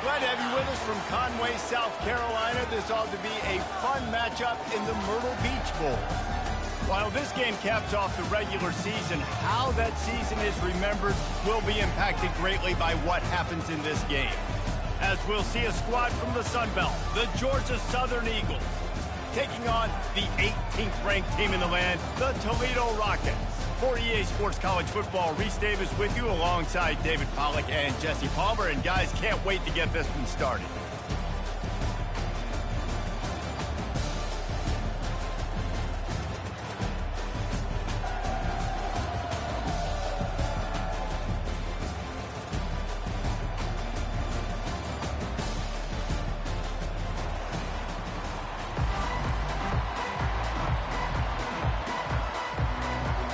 Glad to have you with us from Conway, South Carolina. This ought to be a fun matchup in the Myrtle Beach Bowl. While this game caps off the regular season, how that season is remembered will be impacted greatly by what happens in this game. As we'll see a squad from the Sun Belt, the Georgia Southern Eagles, taking on the 18th ranked team in the land, the Toledo Rockets. For EA Sports College Football, Reese Davis with you alongside David Pollack and Jesse Palmer. And guys, can't wait to get this one started.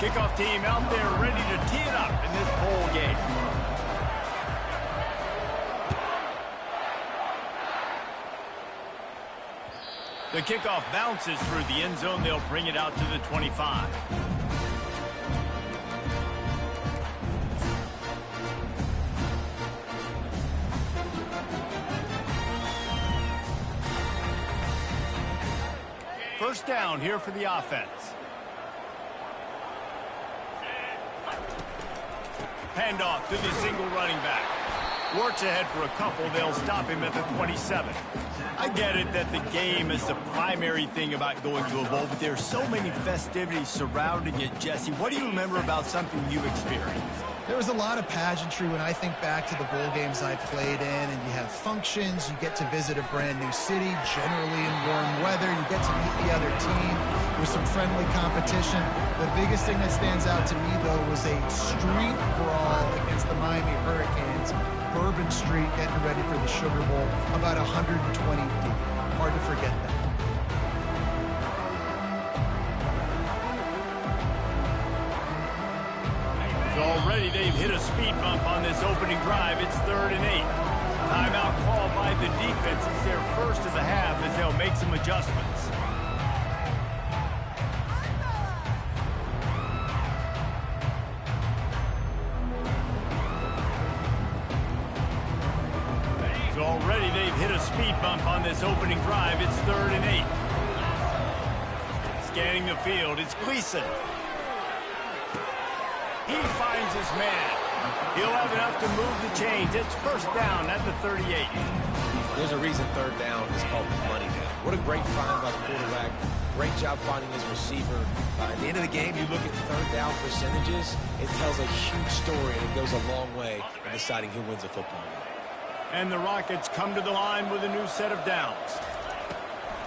Kickoff team out there ready to tee it up in this bowl game. The kickoff bounces through the end zone. They'll bring it out to the 25. First down here for the offense. Handoff to the single running back. Works ahead for a couple. They'll stop him at the 27. I get it that the game is the primary thing about going to a bowl, but there are so many festivities surrounding it. Jesse, what do you remember about something you experienced? There was a lot of pageantry when I think back to the bowl games I played in, and you have functions, you get to visit a brand new city, generally in warm weather, you get to meet the other team with some friendly competition. The biggest thing that stands out to me, though, was a street brawl against the Miami Hurricanes. Bourbon Street getting ready for the Sugar Bowl, about 120 deep. Hard to forget that. Already they've hit a speed bump on this opening drive. It's 3rd and 8. Timeout called by the defense. It's their first of the half as they'll make some adjustments. So already they've hit a speed bump on this opening drive. It's 3rd and 8. Scanning the field, it's Gleason. He finds his man. He'll have enough to move the chains. It's first down at the 38. There's a reason 3rd down is called the money down. What a great find by the quarterback. Great job finding his receiver. At the end of the game, you look at 3rd down percentages. It tells a huge story, and it goes a long way in deciding who wins a football game. And the Rockets come to the line with a new set of downs.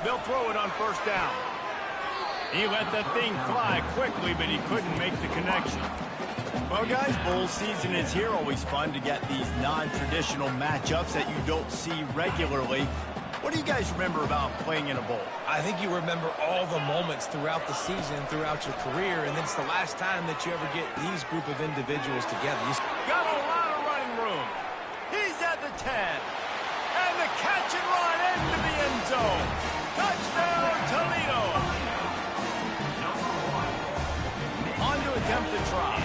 They'll throw it on first down. He let that thing fly quickly, but he couldn't make the connection. Well, guys, bowl season is here. Always fun to get these non-traditional matchups that you don't see regularly. What do you guys remember about playing in a bowl? I think you remember all the moments throughout the season, throughout your career, and it's the last time that you ever get these group of individuals together. Got a lot of running room. He's at the 10. And the catch and run into the end zone. Touchdown, Toledo. On to attempt to try.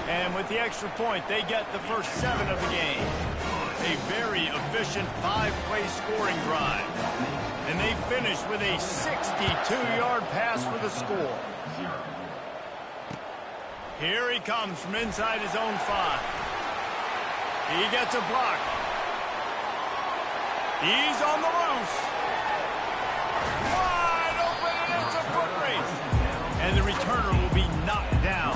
And with the extra point, they get the first 7 of the game. A very efficient 5-play scoring drive. And they finish with a 62-yard pass for the score. Here he comes from inside his own 5. He gets a block. He's on the loose. Wide open, and it's a foot race. And the returner will be knocked down.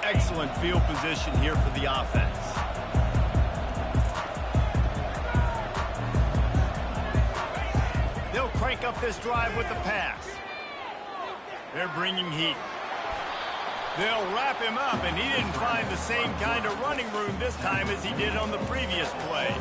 Excellent field position here for the offense. They'll crank up this drive with the pass. They're bringing heat. They'll wrap him up, and he didn't find the same kind of running room this time as he did on the previous play.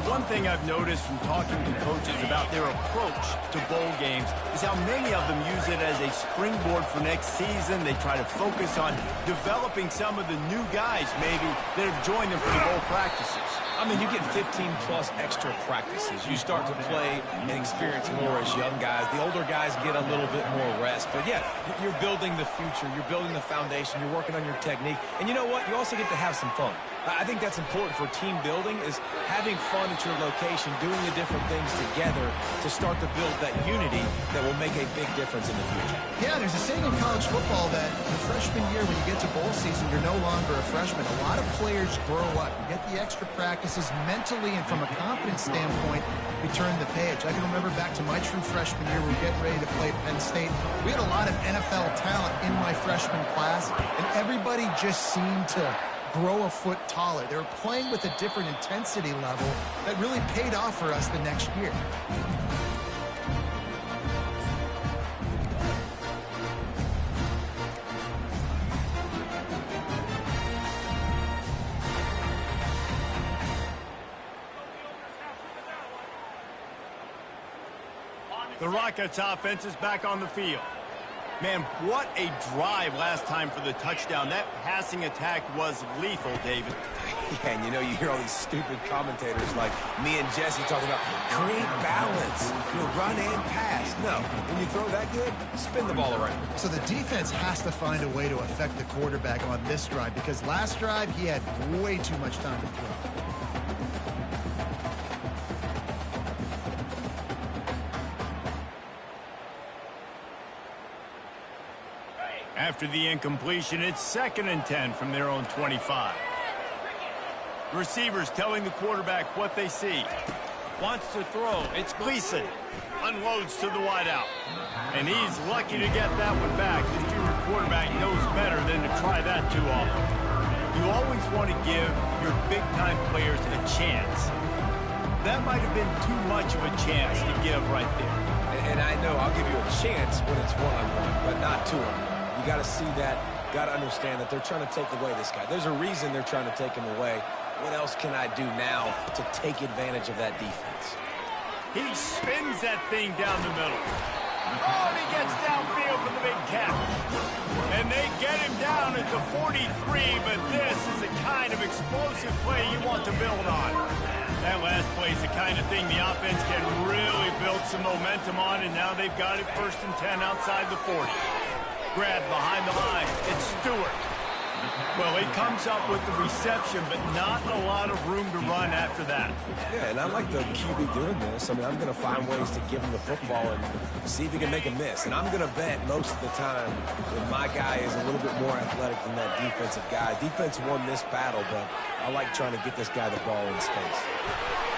One thing I've noticed from talking to coaches about their approach to bowl games is how many of them use it as a springboard for next season. They try to focus on developing some of the new guys, maybe, that have joined them for the bowl practices. I mean, you get 15-plus extra practices. You start to play and experience more as young guys. The older guys get a little bit more rest. But, yeah, you're building the future. You're building the foundation. You're working on your technique. And you know what? You also get to have some fun. I think that's important for team building is having fun at your location, doing the different things together to start to build that unity that will make a big difference in the future. Yeah, there's a saying in college football that the freshman year, when you get to bowl season, you're no longer a freshman. A lot of players grow up. You get the extra practices mentally, and from a confidence standpoint, you turn the page. I can remember back to my true freshman year, we were getting ready to play Penn State. We had a lot of NFL talent in my freshman class, and everybody just seemed to grow a foot taller. They were playing with a different intensity level that really paid off for us the next year. The Rockets offense is back on the field. Man, what a drive last time for the touchdown. That passing attack was lethal, David. Yeah, and you know, you hear all these stupid commentators like me and Jesse talking about create balance, run and pass. No, when you throw that good, spin the ball around. So the defense has to find a way to affect the quarterback on this drive, because last drive he had way too much time to throw. After the incompletion, it's 2nd and 10 from their own 25. Receivers telling the quarterback what they see. Wants to throw. It's Gleason. Unloads to the wideout. And he's lucky to get that one back. The junior quarterback knows better than to try that too often. You always want to give your big-time players a chance. That might have been too much of a chance to give right there. And I know I'll give you a chance when it's one-on-one, but not two-on-one. You got to see that, got to understand that they're trying to take away this guy. There's a reason they're trying to take him away. What else can I do now to take advantage of that defense? He spins that thing down the middle. Oh, and he gets downfield for the big catch. And they get him down at the 43, but this is the kind of explosive play you want to build on. That last play is the kind of thing the offense can really build some momentum on, and now they've got it 1st and 10 outside the 40. Grab behind the line. It's Stewart. Well, he comes up with the reception, but not a lot of room to run after that. Yeah, and I like the QB doing this. I mean, I'm going to find ways to give him the football and see if he can make a miss. And I'm going to bet most of the time that my guy is a little bit more athletic than that defensive guy. Defense won this battle, but I like trying to get this guy the ball in space.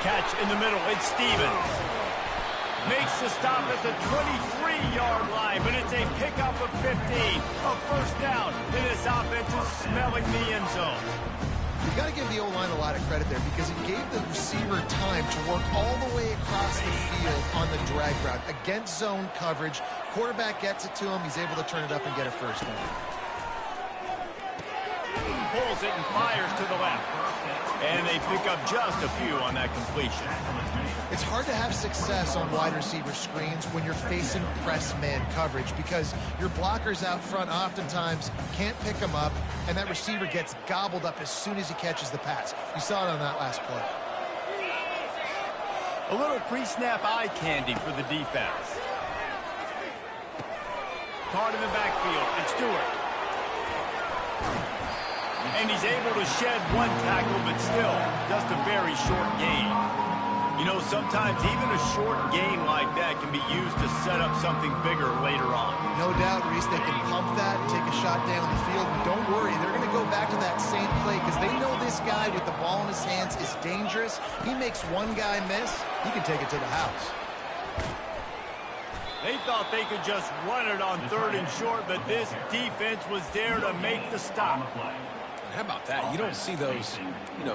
Catch in the middle. It's Stevens. Makes the stop at the 23-yard line, but it's a pickup of 15. A 1st down, and this offense is smelling the end zone. You got to give the O-line a lot of credit there, because it gave the receiver time to work all the way across the field on the drag route against zone coverage. Quarterback gets it to him. He's able to turn it up and get a 1st down. Pulls it and fires to the left. And they pick up just a few on that completion. It's hard to have success on wide receiver screens when you're facing press man coverage, because your blockers out front oftentimes can't pick them up, and that receiver gets gobbled up as soon as he catches the pass. You saw it on that last play. A little pre-snap eye candy for the defense. Caught in the backfield. It's Stewart. And he's able to shed one tackle, but still just a very short gain. You know, sometimes even a short gain like that can be used to set up something bigger later on. No doubt, Reese, they can pump that and take a shot down the field. And don't worry, they're going to go back to that same play, because they know this guy with the ball in his hands is dangerous. He makes one guy miss, he can take it to the house. They thought they could just run it on 3rd and short, but this defense was there to make the stop. How about that? You don't see those,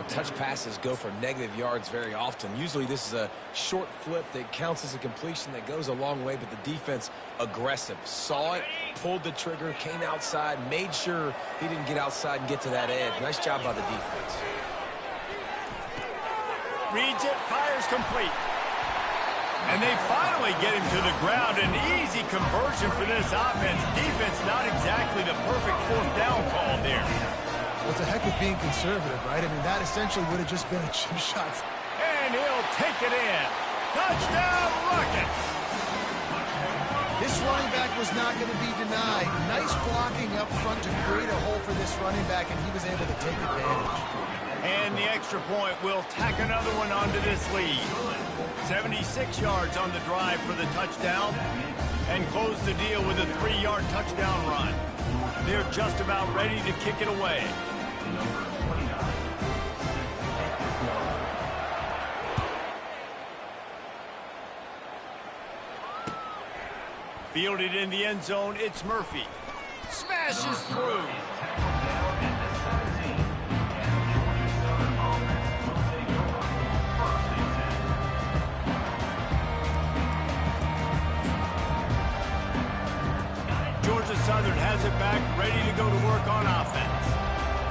touch passes go for negative yards very often. Usually this is a short flip that counts as a completion that goes a long way, but the defense aggressive. Saw it, pulled the trigger, came outside, made sure he didn't get outside and get to that edge. Nice job by the defense. Reads it, fires complete. And they finally get him to the ground. An easy conversion for this offense. Defense not exactly the perfect 4th down call there. Well, it's a heck of being conservative, right? I mean, that essentially would have just been a chip shot. And he'll take it in. Touchdown, Rockets! This running back was not going to be denied. Nice blocking up front to create a hole for this running back, and he was able to take advantage. And the extra point will tack another one onto this lead. 76 yards on the drive for the touchdown, and close the deal with a 3-yard touchdown run. They're just about ready to kick it away. Fielded in the end zone, it's Murphy. Smashes through. Georgia Southern has it back, ready to go to work on offense.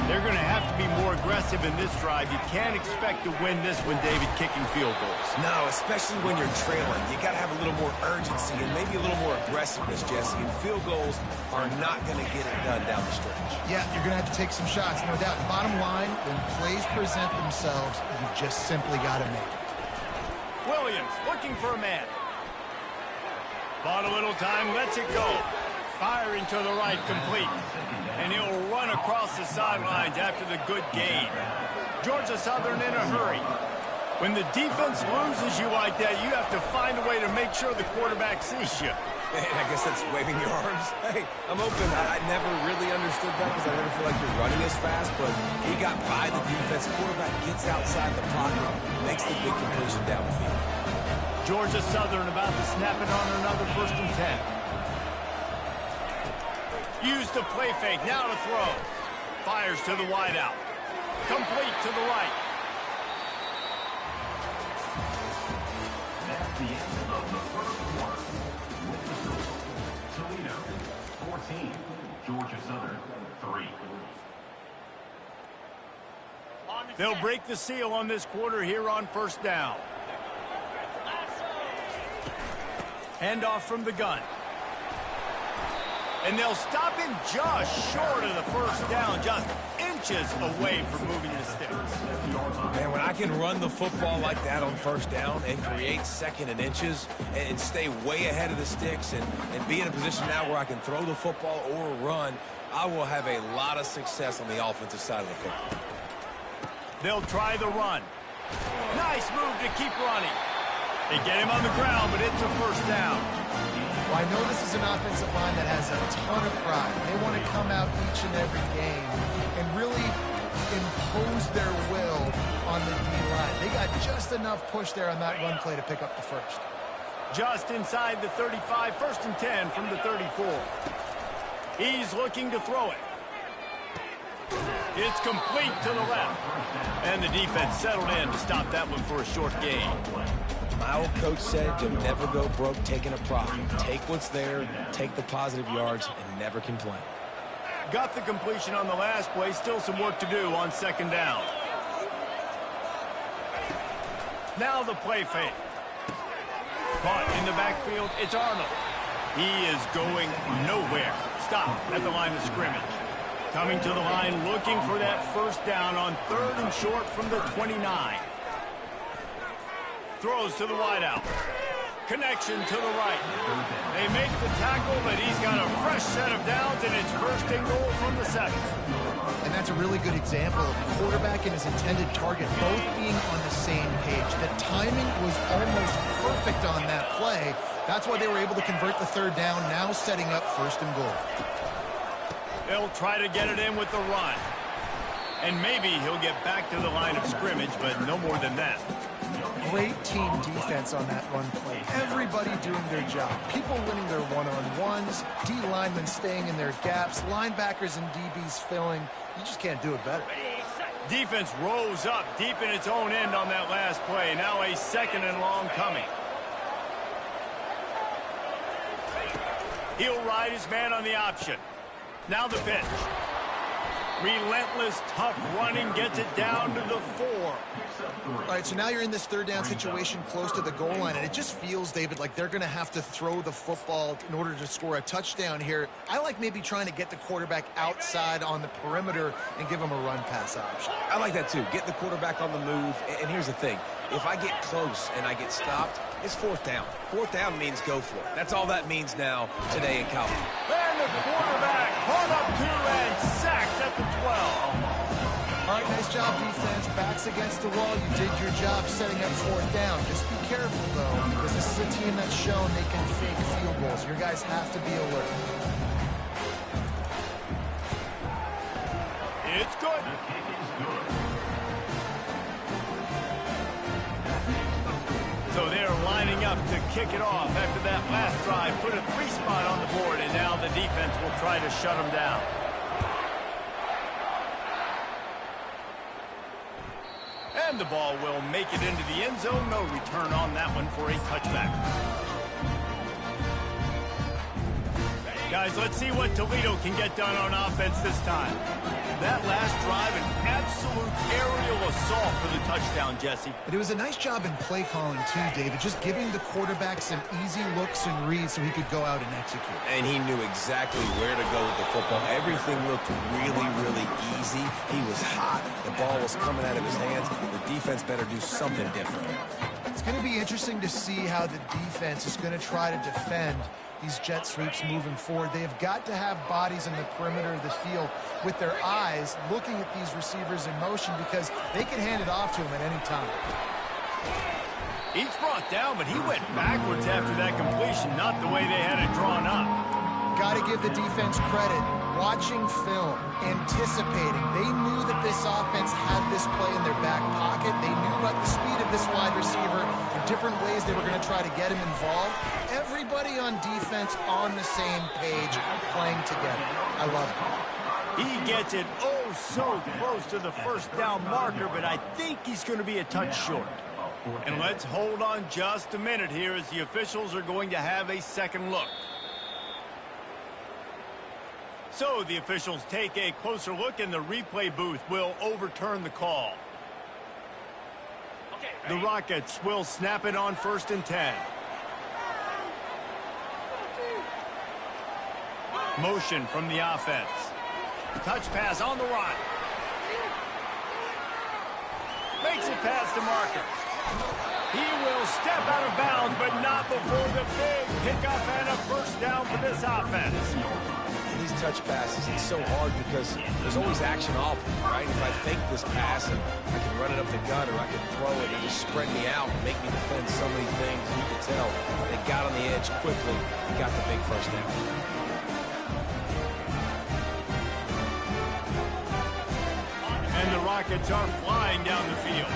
They're going to have to be more aggressive in this drive. You can't expect to win this one, David, kicking field goals. No, especially when you're trailing. You got to have a little more urgency and maybe a little more aggressiveness, Jesse. And field goals are not going to get it done down the stretch. Yeah, you're going to have to take some shots, no doubt. Bottom line, when plays present themselves, you just simply got to make it. Williams looking for a man. Bought a little time, lets it go. Firing to the right, complete. And he'll run across the sidelines after the good gain. Georgia Southern in a hurry. When the defense loses you like that, you have to find a way to make sure the quarterback sees you. Hey, I guess that's waving your arms. Hey, I'm open. I never really understood that because I never feel like you're running as fast, but he got by the defense. Quarterback gets outside the pocket, makes the big completion down the field. Georgia Southern about to snap it on another 1st and 10. Use the play fake, now to throw. Fires to the wideout. Complete to the right. That's the end of the first quarter. With the score, Toledo 14, Georgia Southern 3. They'll break the seal on this quarter here on 1st down. Handoff from the gun. And they'll stop him just short of the 1st down, just inches away from moving the sticks. Man, when I can run the football like that on 1st down and create 2nd and inches and stay way ahead of the sticks and be in a position now where I can throw the football or run, I will have a lot of success on the offensive side of the football. They'll try the run. Nice move to keep running. They get him on the ground, but it's a 1st down. Well, I know this is an offensive line that has a ton of pride. They want to come out each and every game and really impose their will on the D-line. They got just enough push there on that run play to pick up the 1st. Just inside the 35, 1st and 10 from the 34. He's looking to throw it. It's complete to the left. And the defense settled in to stop that one for a short gain. My old coach said you'll never go broke taking a profit. Take what's there, take the positive yards, and never complain. Got the completion on the last play. Still some work to do on 2nd down. Now the play fake. Caught in the backfield, it's Arnold. He is going nowhere. Stop at the line of scrimmage. Coming to the line, looking for that 1st down on 3rd and short from the 29. Throws to the wideout. Connection to the right. They make the tackle, but he's got a fresh set of downs, and it's 1st and goal from the 7th. And that's a really good example of the quarterback and his intended target both being on the same page. The timing was almost perfect on that play. That's why they were able to convert the 3rd down, now setting up 1st and goal. They'll try to get it in with the run. And maybe he'll get back to the line of scrimmage, but no more than that. Great team defense on that run play. Everybody doing their job. People winning their one-on-ones, D linemen staying in their gaps, linebackers and DBs filling. You just can't do it better. Defense rose up deep in its own end on that last play. Now a 2nd and long coming. He'll ride his man on the option. Now the pitch. Relentless, tough running gets it down to the 4. All right, so now you're in this third down situation close to the goal line, and it just feels, David, like they're going to have to throw the football in order to score a touchdown here. I like maybe trying to get the quarterback outside on the perimeter and give him a run-pass option. I like that too. Get the quarterback on the move. And here's the thing. If I get close and I get stopped, it's fourth down. Fourth down means go for it. That's all that means now today in college. And the quarterback caught up to and sacked at the 12. All right, nice job, defense. Backs against the wall. You did your job setting up fourth down. Just be careful, though, because this is a team that's shown they can fake field goals. Your guys have to be alert. It's good. So they're lining up to kick it off after that last drive. Put a 3 spot on the board, and now the defense will try to shut them down. And the ball will make it into the end zone. No return on that one for a touchback. Guys, let's see what Toledo can get done on offense this time. That last drive, an absolute aerial assault for the touchdown, Jesse. But it was a nice job in play calling, too, David. Just giving the quarterback some easy looks and reads so he could go out and execute. And he knew exactly where to go with the football. Everything looked really, really easy. He was hot. The ball was coming out of his hands. The defense better do something different. It's going to be interesting to see how the defense is going to try to defend these jet sweeps moving forward. They have got to have bodies in the perimeter of the field with their eyes looking at these receivers in motion because they can hand it off to them at any time. He's brought down, but he went backwards after that completion, not the way they had it drawn up. Got to give the defense credit. Watching film, anticipating. They knew that this offense had this play in their back pocket. They knew about the speed of this wide receiver, the different ways they were going to try to get him involved. Everybody on defense on the same page, playing together. I love it. He gets it oh so close to the first down marker, but I think he's going to be a touch short. And let's hold on just a minute here as the officials are going to have a second look. So the officials take a closer look, and the replay booth will overturn the call. The Rockets will snap it on 1st and 10. Motion from the offense. Touch pass on the run. Makes it past the marker. He will step out of bounds, but not before the big pickup and a first down for this offense. And these touch passes, it's so hard because there's always action off, right? If I fake this pass and I can run it up the gut, or I can throw it and just spread me out and make me defend so many things. You can tell they got on the edge quickly and got the big first down. And the Rockets are flying down the field.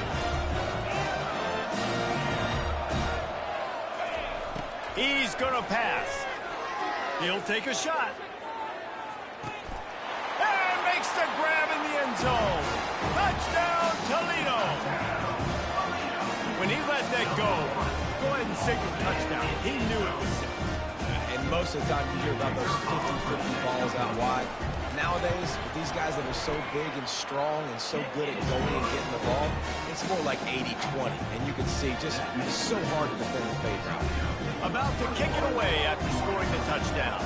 He's going to pass. He'll take a shot. And makes the grab in the end zone. Touchdown, Toledo. When he let that go ahead and signal touchdown. He knew it was safe. And most of the time you hear about those 50-50 balls out wide. Nowadays, with these guys that are so big and strong and so good at going and getting the ball, it's more like 80-20. And you can see just it's so hard to defend the fade route. About to kick it away after scoring the touchdown.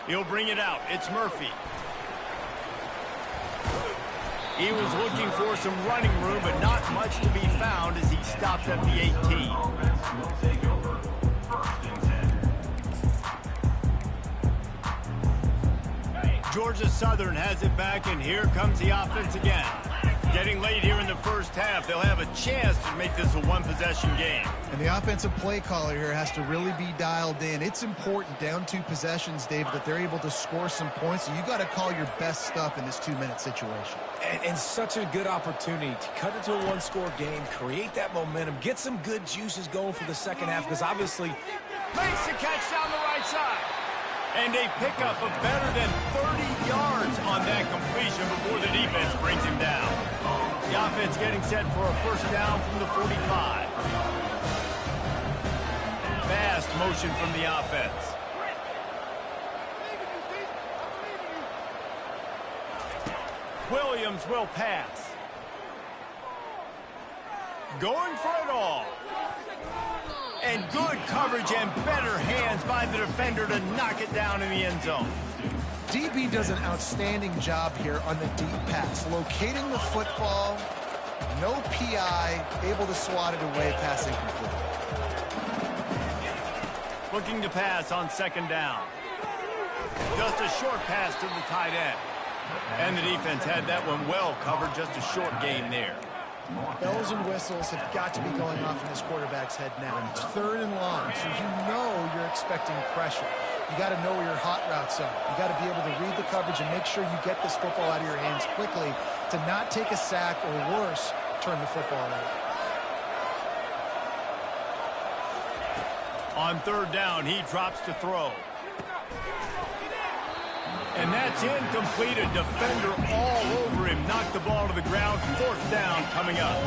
He'll bring it out. It's Murphy. He was looking for some running room, but not much to be found as he stopped at the 18. Georgia Southern has it back, and here comes the offense again. Getting late here in the first half, they'll have a chance to make this a one-possession game. And the offensive play caller here has to really be dialed in. It's important, down 2 possessions, Dave, that they're able to score some points. So you got to call your best stuff in this 2-minute situation. And such a good opportunity to cut into a one-score game, create that momentum, get some good juices going for the second half, because obviously makes the catch down the right side. And a pickup of better than 30 yards on that completion before the defense brings him down. The offense getting set for a first down from the 45. fast motion from the offense. Williams will pass. Going for it all. And good coverage and better hands by the defender to knock it down in the end zone. DB does an outstanding job here on the deep pass, locating the football, no PI, able to swat it away, passing complete. Looking to pass on second down. Just a short pass to the tight end. And the defense had that one well covered, just a short gain there. Bells and whistles have got to be going off in this quarterback's head now. It's third and long, so you know you're expecting pressure. You got to know where your hot routes are. You got to be able to read the coverage and make sure you get this football out of your hands quickly to not take a sack or worse, turn the football over. On third down, he drops to throw. And that's incomplete. A defender all over him. Knocked the ball to the ground. Fourth down coming up.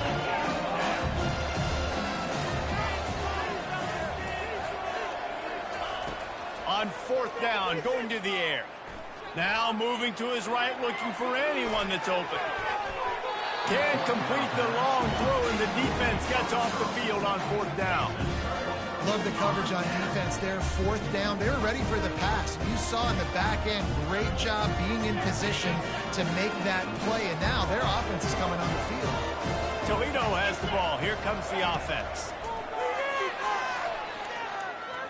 On fourth down, going to the air. Now moving to his right, looking for anyone that's open. Can't complete the long throw, and the defense gets off the field on fourth down. Love the coverage on defense there. Fourth down, they were ready for the pass. You saw in the back end, great job being in position to make that play, and now their offense is coming on the field. Toledo has the ball. Here comes the offense.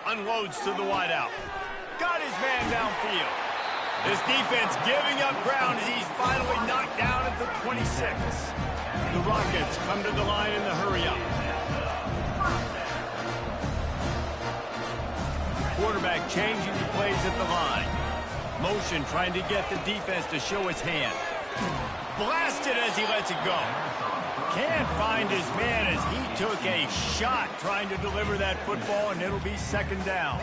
Unloads to the wideout. Got his man downfield. This defense giving up ground as he's finally knocked down at the 26. The Rockets come to the line in the hurry-up. Quarterback changing the plays at the line. Motion trying to get the defense to show his hand. Blasted as he lets it go. Can't find his man as he took a shot trying to deliver that football, and it'll be second down.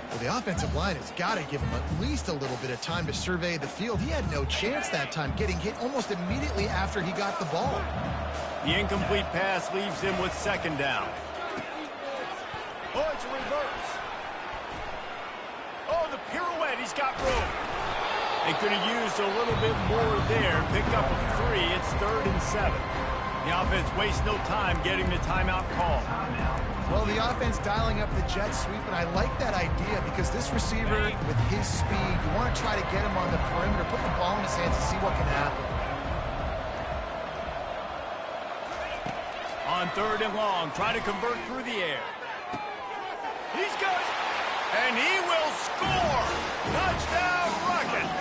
Well, the offensive line has got to give him at least a little bit of time to survey the field. He had no chance that time, getting hit almost immediately after he got the ball. The incomplete pass leaves him with second down. Oh, it's a reverse. Oh, the pirouette, he's got room. They could have used a little bit more there. Pick up a 3, it's 3rd and 7. The offense wastes no time getting the timeout call. Well, the offense dialing up the jet sweep, and I like that idea because this receiver, with his speed, you want to try to get him on the perimeter, put the ball in his hands and see what can happen. On third and long, try to convert through the air. He's got it, and he will score. Touchdown, Rockets.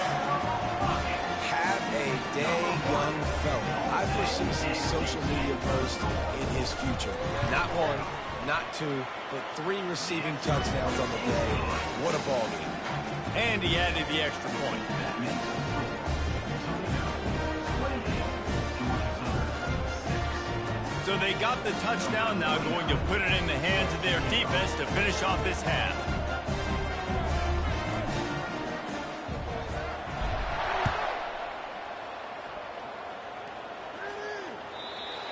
Have a day, young fella. I foresee some social media posts in his future. Not one, not two, but 3 receiving touchdowns on the day. What a ball game. And he added the extra point. So they got the touchdown, now going to put it in the hands of their defense to finish off this half.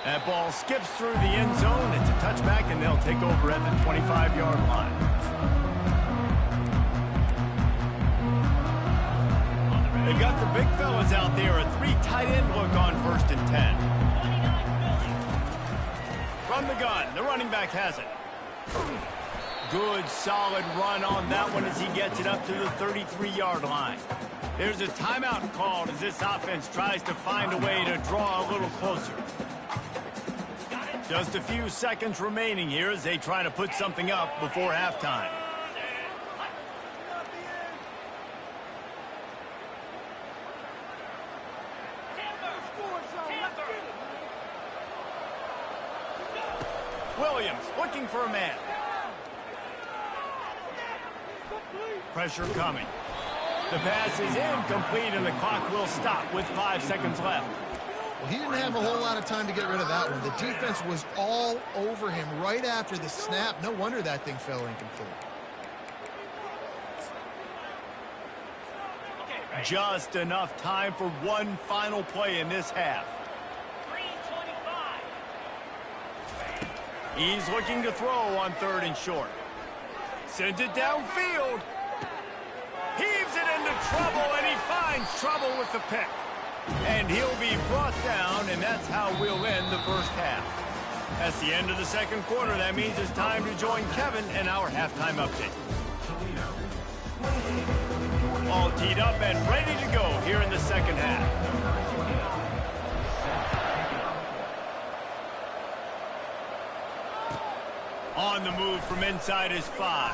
That ball skips through the end zone. It's a touchback, and they'll take over at the 25-yard line. They got the big fellas out there. A 3 tight end look on 1st and 10. From the gun, the running back has it. Good, solid run on that one as he gets it up to the 33-yard line. There's a timeout called as this offense tries to find a way to draw a little closer. Just a few seconds remaining here as they try to put something up before halftime. Williams looking for a man. Pressure coming. The pass is incomplete and the clock will stop with 5 seconds left. Well, he didn't have a whole lot of time to get rid of that one. The defense was all over him right after the snap. No wonder that thing fell incomplete. Just enough time for one final play in this half. He's looking to throw on 3rd and short. Sends it downfield. Heaves it into trouble, and he finds trouble with the pick. And he'll be brought down, and that's how we'll end the first half. That's the end of the second quarter. That means it's time to join Kevin in our halftime update. All teed up and ready to go here in the second half. On the move from inside his 5.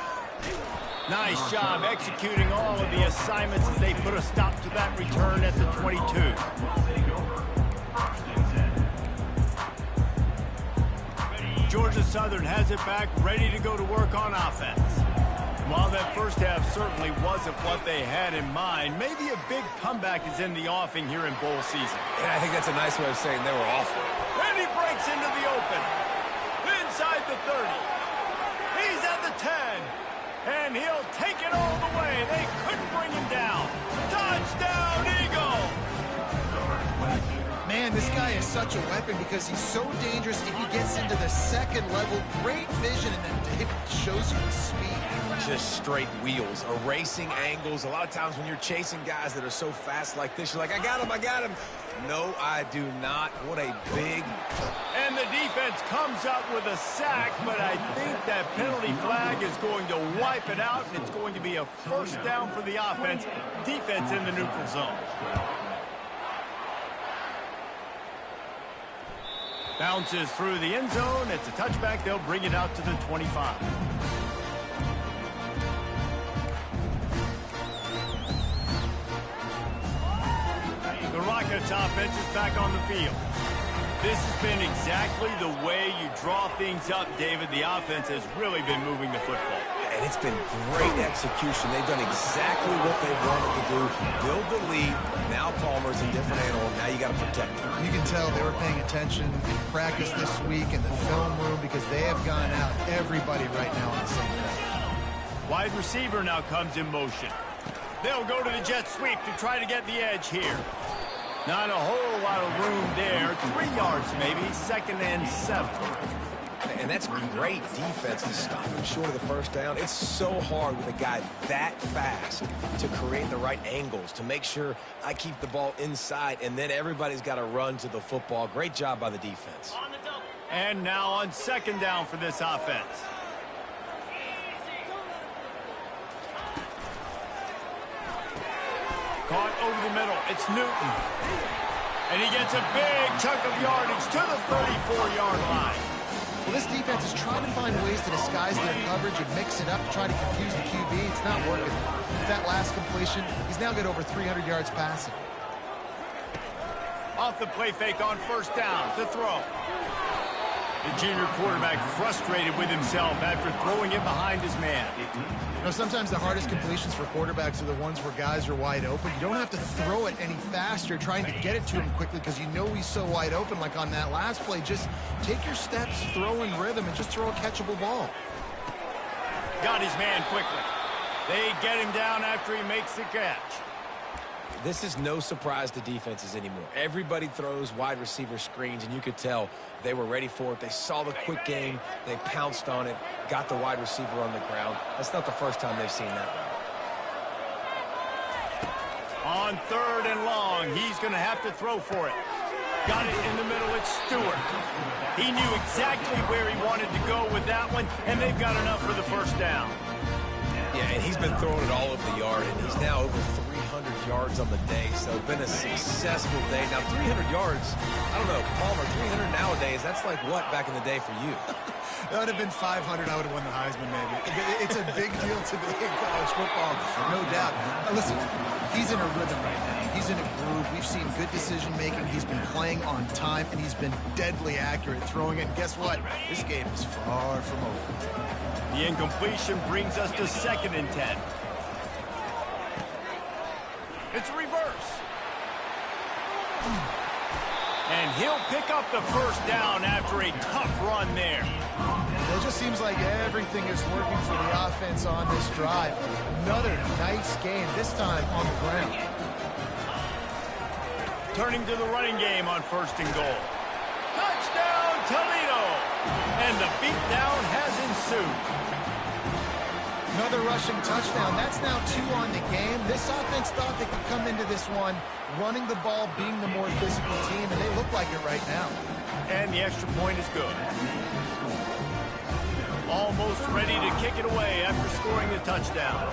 Nice job executing all of the assignments as they put a stop to that return at the 22. Georgia Southern has it back, ready to go to work on offense. While that first half certainly wasn't what they had in mind, maybe a big comeback is in the offing here in bowl season. And I think that's a nice way of saying they were awful. And he breaks into the open. Inside the 30. He's at the 10. And he'll take it all the way. They couldn't bring him down. Touchdown, Eagle! Man, this guy is such a weapon because he's so dangerous if he gets into the second level. Great vision, and then it shows you his speed. Just straight wheels, erasing angles. A lot of times when you're chasing guys that are so fast like this, you're like, I got him, I got him. No, I do not. What a big... And the defense comes up with a sack, but I think that penalty flag is going to wipe it out, and it's going to be a first down for the offense. Defense in the neutral zone. Bounces through the end zone. It's a touchback. They'll bring it out to the 25. The Rockets offense is back on the field. This has been exactly the way you draw things up, David. The offense has really been moving the football. And it's been great execution. They've done exactly what they wanted to do. Build the lead. Now Palmer's a different animal. Now you got to protect him. You can tell they were paying attention in practice this week in the film room because they have gone out everybody right now on the same page. Wide receiver now comes in motion. They'll go to the jet sweep to try to get the edge here. Not a whole lot of room there. 3 yards maybe, 2nd and 7. And that's great defense to stop him short of the first down. It's so hard with a guy that fast to create the right angles, to make sure I keep the ball inside, and then everybody's got to run to the football. Great job by the defense. And now on 2nd down for this offense. Caught over the middle. It's Newton. And he gets a big chunk of yardage to the 34-yard line. Well, this defense is trying to find ways to disguise their coverage and mix it up to try to confuse the QB. It's not working. With that last completion, he's now got over 300 yards passing. Off the play fake on 1st down to throw. The junior quarterback frustrated with himself after throwing it behind his man. You know, sometimes the hardest completions for quarterbacks are the ones where guys are wide open. You don't have to throw it any faster trying to get it to him quickly because you know he's so wide open like on that last play. Just take your steps, throw in rhythm, and just throw a catchable ball. Got his man quickly. They get him down after he makes the catch. This is no surprise to defenses anymore. Everybody throws wide receiver screens, and you could tell they were ready for it. They saw the quick game. They pounced on it, got the wide receiver on the ground. That's not the first time they've seen that route. On 3rd and long, he's going to have to throw for it. Got it in the middle. It's Stewart. He knew exactly where he wanted to go with that one, and they've got enough for the 1st down. Yeah, and he's been throwing it all over the yard, and he's now over 300 yards on the day, so been a successful day. Now, 300 yards, I don't know, Palmer, 300 nowadays, that's like what back in the day for you? That would have been 500. I would have won the Heisman, maybe. It's a big deal today in college football, no doubt. Listen, he's in a rhythm right now. He's in a groove. We've seen good decision-making. He's been playing on time, and he's been deadly accurate throwing it. And guess what? This game is far from over. The incompletion brings us to 2nd and 10. It's reverse. And he'll pick up the 1st down after a tough run there. It just seems like everything is working for the offense on this drive. Another nice game, this time on the ground. Turning to the running game on 1st and goal. Touchdown, Toledo! And the beatdown has ensued. Another rushing touchdown. That's now 2 on the game. This offense thought they could come into this one running the ball, being the more physical team, and they look like it right now. And the extra point is good. Almost ready to kick it away after scoring the touchdown.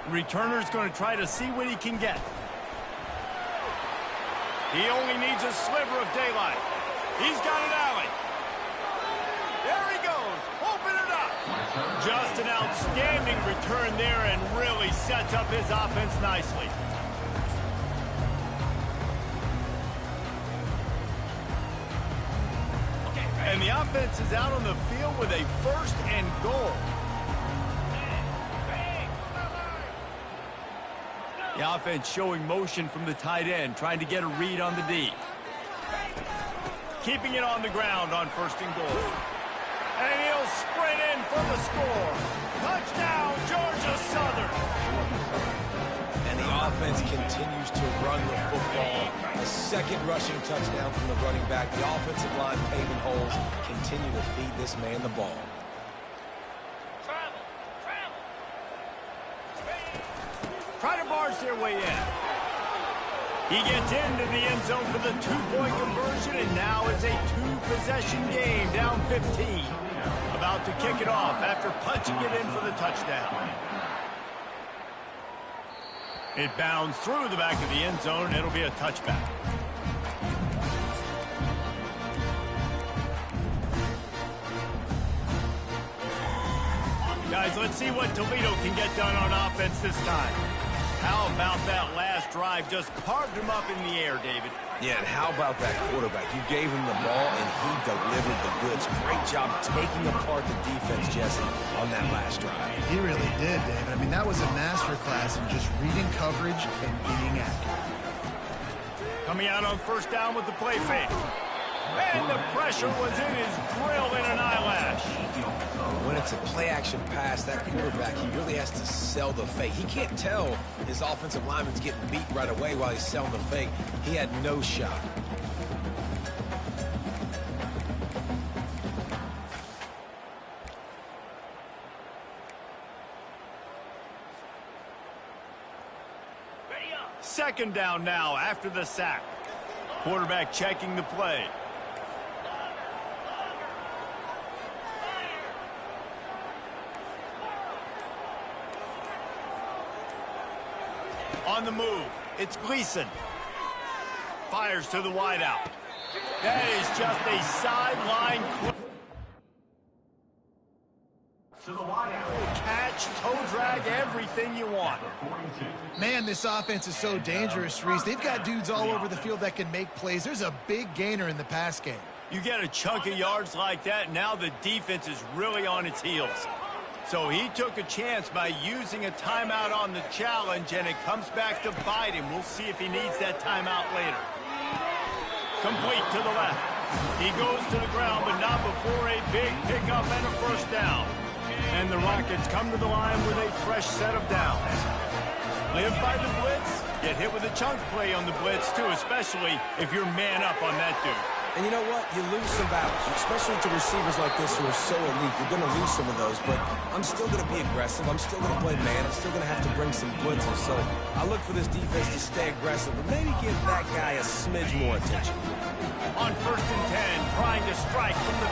Returner's going to try to see what he can get. He only needs a sliver of daylight. He's got an alley. There he goes. Open it up. Just an outstanding return there and really sets up his offense nicely. And the offense is out on the field with a 1st and goal. The offense showing motion from the tight end, trying to get a read on the D. Keeping it on the ground on 1st and goal. And he'll sprint in for the score. Touchdown, Georgia Southern. And the offense continues to run the football. A 2nd rushing touchdown from the running back. The offensive line paving holes. Continue to feed this man the ball. Try to barge their way in. He gets into the end zone for the 2-point conversion, and now it's a 2-possession game, down 15. About to kick it off after punching it in for the touchdown. It bounds through the back of the end zone, and it'll be a touchback. Guys, let's see what Toledo can get done on offense this time. How about that last drive? Just carved him up in the air, David. Yeah, and how about that quarterback? You gave him the ball, and he delivered the goods. Great job taking apart the defense, Jesse, on that last drive. He really did, David. I mean, that was a masterclass in just reading coverage and being accurate. Coming out on 1st down with the play fake. And the pressure was in his grill in an eyelash. When it's a play-action pass, that quarterback, he really has to sell the fake. He can't tell his offensive lineman's getting beat right away while he's selling the fake. He had no shot. Second down now after the sack. Quarterback checking the play. On the move, it's Gleason. Fires to the wideout. That is just a sideline catch, toe drag, everything you want. Man, this offense is so dangerous, Reese. They've got dudes all over the field that can make plays. There's a big gainer in the pass game. You get a chunk of yards like that, now the defense is really on its heels. So he took a chance by using a timeout on the challenge, and it comes back to bite him. We'll see if he needs that timeout later. Complete to the left. He goes to the ground, but not before a big pickup and a 1st down. And the Rockets come to the line with a fresh set of downs. Live by the blitz, get hit with a chunk play on the blitz, too, especially if you're man up on that dude. And you know what? You lose some battles, especially to receivers like this who are so elite. You're going to lose some of those, but I'm still going to be aggressive. I'm still going to play man. I'm still going to have to bring some blitzes. So I look for this defense to stay aggressive, but maybe give that guy a smidge more attention. On 1st and 10, trying to strike from the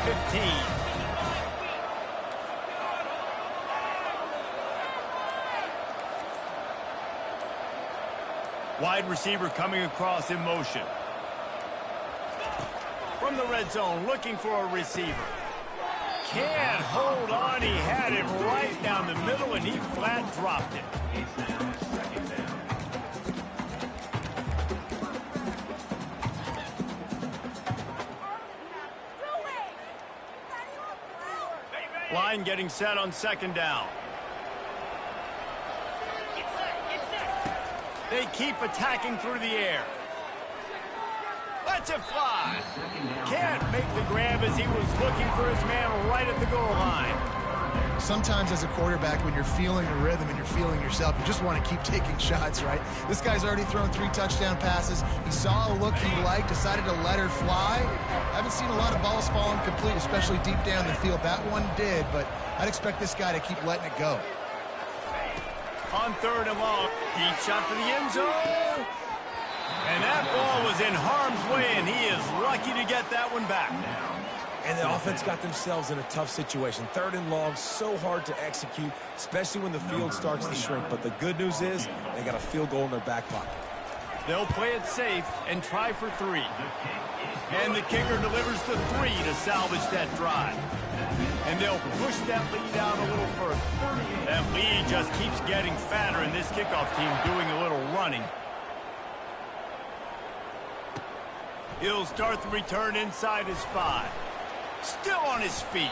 15. Wide receiver coming across in motion. From the red zone, looking for a receiver. Can't hold on. He had it right down the middle, and he flat dropped it. Line getting set on 2nd down. They keep attacking through the air. Lets it fly. Can't make the grab as he was looking for his man right at the goal line. Sometimes as a quarterback, when you're feeling the rhythm and you're feeling yourself, you just want to keep taking shots, right? This guy's already thrown 3 touchdown passes. He saw a look he liked, decided to let her fly. I haven't seen a lot of balls fall incomplete, especially deep down the field. That one did, but I'd expect this guy to keep letting it go. On 3rd and long, deep shot for the end zone. And that ball was in harm's way, and he is lucky to get that one back. And the offense got themselves in a tough situation. 3rd and long, so hard to execute, especially when the field starts to shrink. But the good news is they got a field goal in their back pocket. They'll play it safe and try for 3. And the kicker delivers the 3 to salvage that drive. And they'll push that lead out a little further. That lead just keeps getting fatter, and this kickoff team doing a little running. He'll start the return inside his 5. Still on his feet.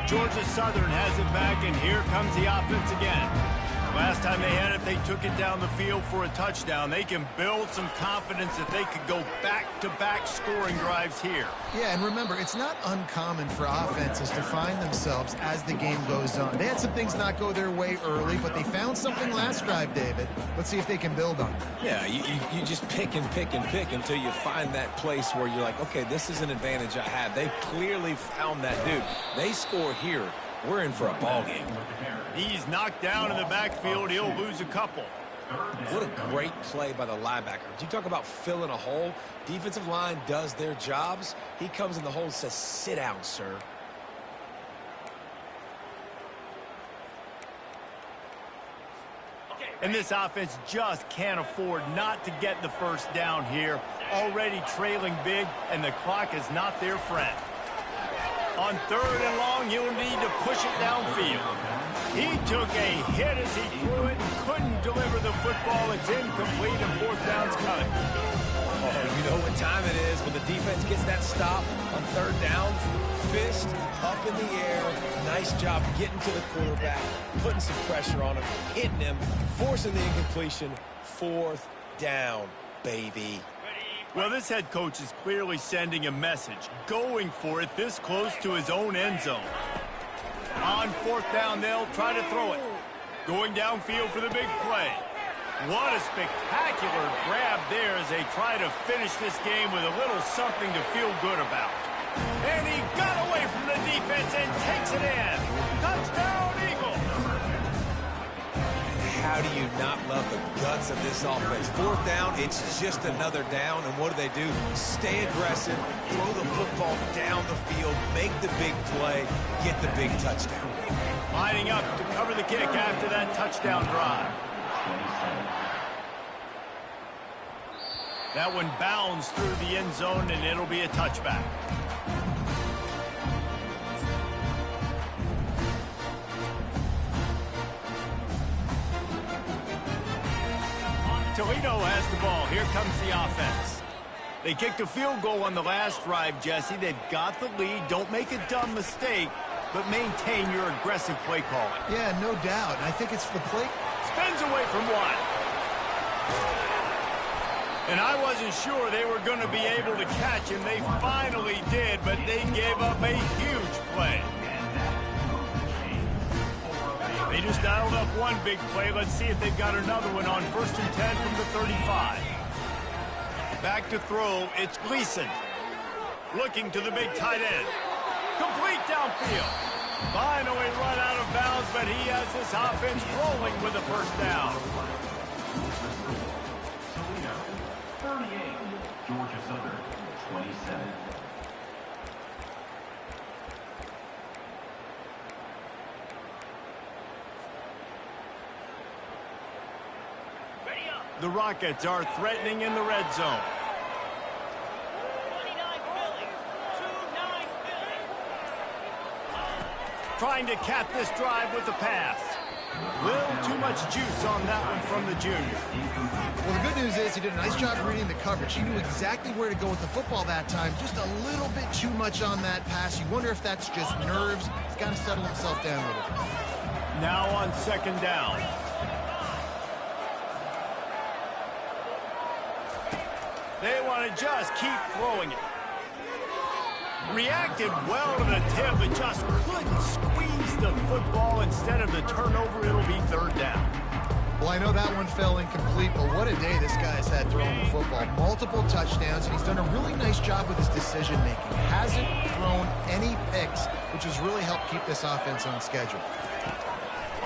Georgia Southern has it back, and here comes the offense again. Last time they had it, they took it down the field for a touchdown. They can build some confidence that they could go back-to-back scoring drives here. Yeah, and remember, it's not uncommon for offenses to find themselves as the game goes on. They had some things not go their way early, but they found something last drive, David. Let's see if they can build on it. Yeah, you just pick and pick and pick until you find that place where you're like, okay, this is an advantage I have. They clearly found that dude. They score here. We're in for a ball game. He's knocked down in the backfield. He'll lose a couple. What a great play by the linebacker. Do you talk about filling a hole? Defensive line does their jobs. He comes in the hole and says, sit down, sir. And this offense just can't afford not to get the first down here. Already trailing big, and the clock is not their friend. On 3rd and long, you'll need to push it downfield. He took a hit as he threw it and couldn't deliver the football. It's incomplete, and 4th down's coming. Oh, you know what time it is when the defense gets that stop on 3rd down. Fist up in the air. Nice job getting to the quarterback, putting some pressure on him, hitting him, forcing the incompletion. 4th down, baby. Well, this head coach is clearly sending a message, going for it this close to his own end zone. On 4th down, they'll try to throw it. Going downfield for the big play. What a spectacular grab there as they try to finish this game with a little something to feel good about. And he got away from the defense and takes it in. Touchdown, Eagles! How do you not love the guts of this offense? 4th down, it's just another down, and what do? Stay aggressive, throw the football down the field, make the big play, get the big touchdown. Lining up to cover the kick after that touchdown drive. That one bounds through the end zone, and it'll be a touchback. Toledo has the ball. Here comes the offense. They kicked a field goal on the last drive, Jesse. They've got the lead. Don't make a dumb mistake, but maintain your aggressive play calling. Yeah, no doubt. I think it's the play. Spins away from one. And I wasn't sure they were going to be able to catch him. They finally did, but they gave up a huge play. They just dialed up one big play. Let's see if they've got another one on 1st and 10 from the 35. Back to throw, it's Gleason. Looking to the big tight end. Complete downfield. Finally run out of bounds, but he has this offense rolling with a 1st down. Toledo, 38. Georgia Southern, 27. The Rockets are threatening in the red zone. 29 Philly. 2-9 Philly. Trying to cap this drive with the pass. Little too much juice on that one from the junior. Well, the good news is he did a nice job reading the coverage. He knew exactly where to go with the football that time. Just a little bit too much on that pass. You wonder if that's just nerves. He's got to settle himself down a little bit. Now on 2nd down. They want to just keep throwing it. Reacted well to the tip, but just couldn't squeeze the football. Instead of the turnover, it'll be third down. Well, I know that one fell incomplete, but what a day this guy's had throwing the football. Multiple touchdowns, and he's done a really nice job with his decision-making. Hasn't thrown any picks, which has really helped keep this offense on schedule.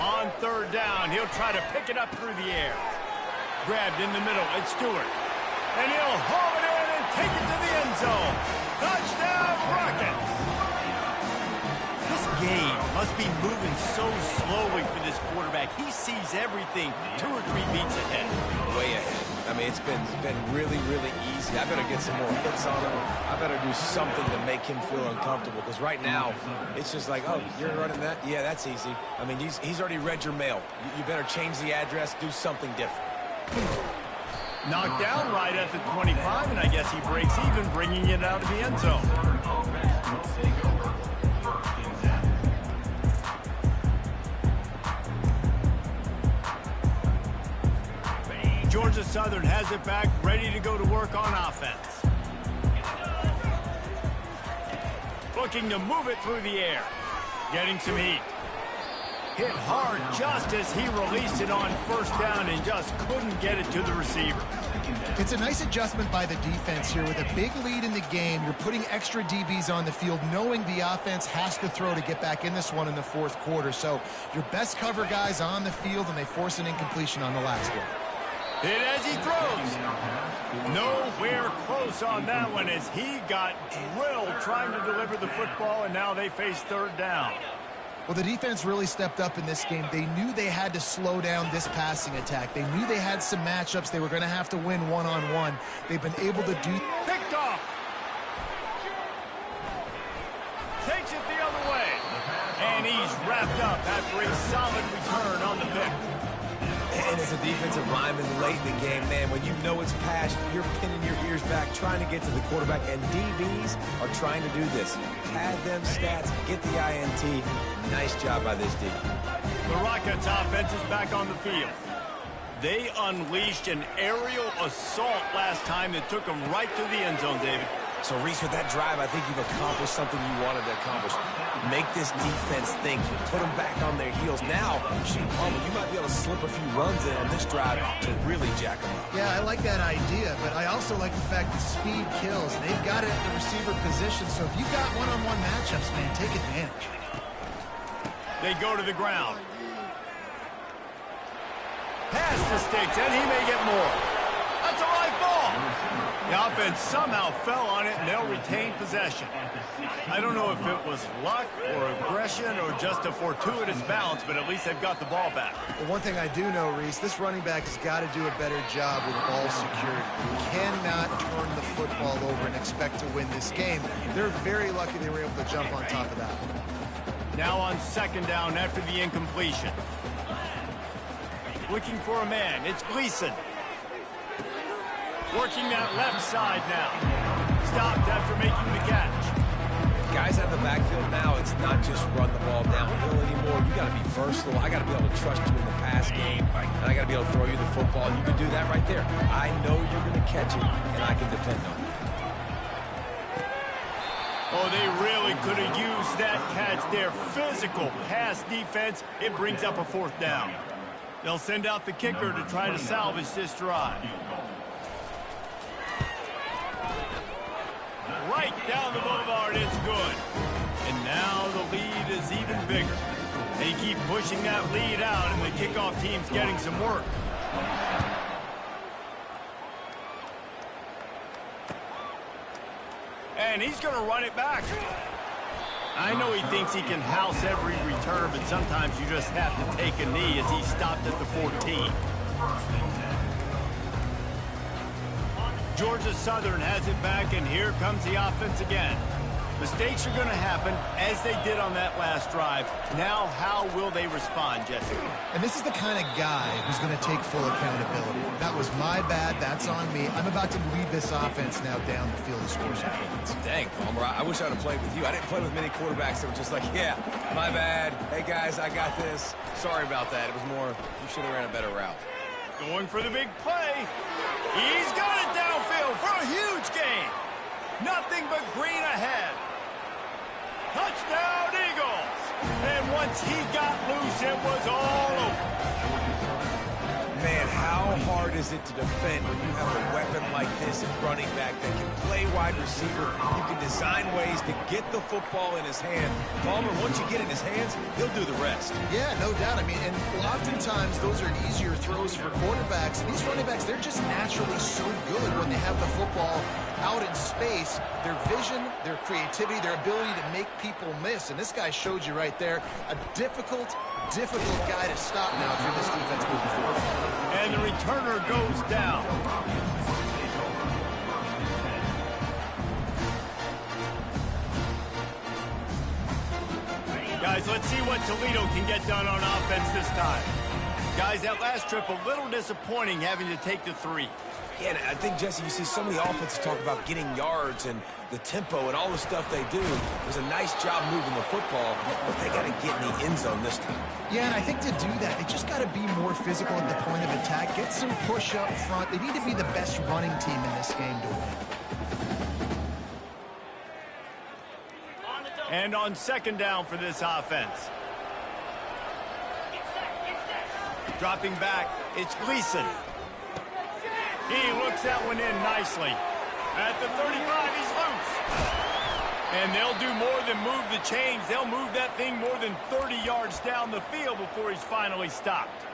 On third down, he'll try to pick it up through the air. Grabbed in the middle, it's Stewart. And he'll haul it in and take it to the end zone. Touchdown, Rockets! This game must be moving so slowly for this quarterback. He sees everything 2 or 3 beats ahead. Way ahead. I mean, it's been really, really easy. I better get some more hits on him. I better do something to make him feel uncomfortable. Because right now, it's just like, oh, you're running that? Yeah, that's easy. I mean, he's already read your mail. You better change the address, do something different. Knocked down right at the 25, and I guess he breaks even, bringing it out of the end zone. Georgia Southern has it back, ready to go to work on offense. Looking to move it through the air. Getting some heat. Hit hard just as he released it on first down and just couldn't get it to the receiver. It's a nice adjustment by the defense here. With a big lead in the game, you're putting extra DBs on the field, knowing the offense has to throw to get back in this one in the fourth quarter. So your best cover guys on the field, and they force an incompletion on the last one. Hit as he throws. Nowhere close on that one as he got drilled trying to deliver the football, and now they face third down. Well, the defense really stepped up in this game. They knew they had to slow down this passing attack. They knew they had some matchups they were going to have to win one-on-one. They've been able to do... Picked off. Takes it the other way. And he's wrapped up after a solid return on the pick. And as a defensive lineman late in the game, man, when you know it's passed, you're pinning your ears back, trying to get to the quarterback, and DBs are trying to do this. Pad them stats, get the INT. Nice job by this D. The Rockets offense is back on the field. They unleashed an aerial assault last time that took them right to the end zone, David. So, Reese, with that drive, I think you've accomplished something you wanted to accomplish. Make this defense think. Put them back on their heels. Now, shoot, you might be able to slip a few runs in on this drive to really jack them up. Yeah, I like that idea, but I also like the fact that speed kills. They've got it at the receiver position, so if you've got one-on-one matchups, man, take advantage. They go to the ground. Pass to Sticks, and he may get more. That's a live ball. The offense somehow fell on it, and they'll retain possession. I don't know if it was luck or aggression or just a fortuitous bounce, but at least they've got the ball back. Well, one thing I do know, Reese, this running back has got to do a better job with ball security. You cannot turn the football over and expect to win this game. They're very lucky they were able to jump on top of that. Now on second down after the incompletion. Looking for a man. It's Gleason. Working that left side now. Stopped after making the catch. Guys out of the backfield now, it's not just run the ball downhill anymore. You got to be versatile. I got to be able to trust you in the pass game, and I got to be able to throw you the football. You can do that right there. I know you're going to catch it, and I can depend on it. Oh, they really could have used that catch there. Physical pass defense. It brings up a fourth down. They'll send out the kicker to try to salvage this drive. Right down the boulevard, it's good. And now the lead is even bigger. They keep pushing that lead out, and the kickoff team's getting some work. And he's going to run it back. I know he thinks he can house every return, but sometimes you just have to take a knee as he stopped at the 14. Georgia Southern has it back, and here comes the offense again. Mistakes are going to happen, as they did on that last drive. Now, how will they respond, Jesse? And this is the kind of guy who's going to take full accountability. That was my bad. That's on me. I'm about to lead this offense now down the field and score some points. Dang, Palmer, I wish I would have played with you. I didn't play with many quarterbacks that were just like, yeah, my bad. Hey, guys, I got this. Sorry about that. It was more, you should have ran a better route. Going for the big play. He's got it downfield for a huge gain. Nothing but green ahead. Touchdown, Eagles. And once he got loose, it was all over. Man, how hard is it to defend when you have a weapon like this at running back that can play wide receiver? You can design ways to get the football in his hand. Palmer, once you get it in his hands, he'll do the rest. Yeah, no doubt. I mean, and oftentimes those are easier throws for quarterbacks. These running backs, they're just naturally so good when they have the football out in space. Their vision, their creativity, their ability to make people miss. And this guy showed you right there, a difficult guy to stop now for this defense moving forward. And the returner goes down. Guys, let's see what Toledo can get done on offense this time. Guys, that last trip, a little disappointing having to take the 3. Yeah, and I think, Jesse, you see so many offenses talk about getting yards and the tempo and all the stuff they do. It was a nice job moving the football, but they got to get in the end zone this time. Yeah, and I think to do that, they just got to be more physical at the point of attack, get some push up front. They need to be the best running team in this game to win. And on second down for this offense. Dropping back, it's Gleason. He looks that one in nicely. At the 35, he's loose. And they'll do more than move the chains. They'll move that thing more than 30 yards down the field before he's finally stopped.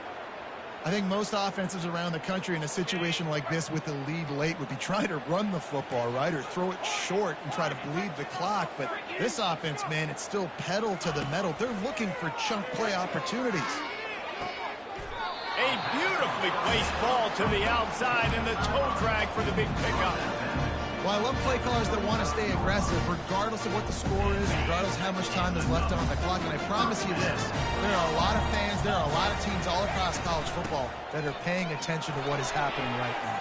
I think most offenses around the country in a situation like this with the lead late would be trying to run the football, right, or throw it short and try to bleed the clock. But this offense, man, it's still pedal to the metal. They're looking for chunk play opportunities. A beautifully placed ball to the outside and the toe drag for the big pickup. Well, I love play callers that want to stay aggressive regardless of what the score is, regardless of how much time is left on the clock. And I promise you this, there are a lot of fans, there are a lot of teams all across college football that are paying attention to what is happening right now.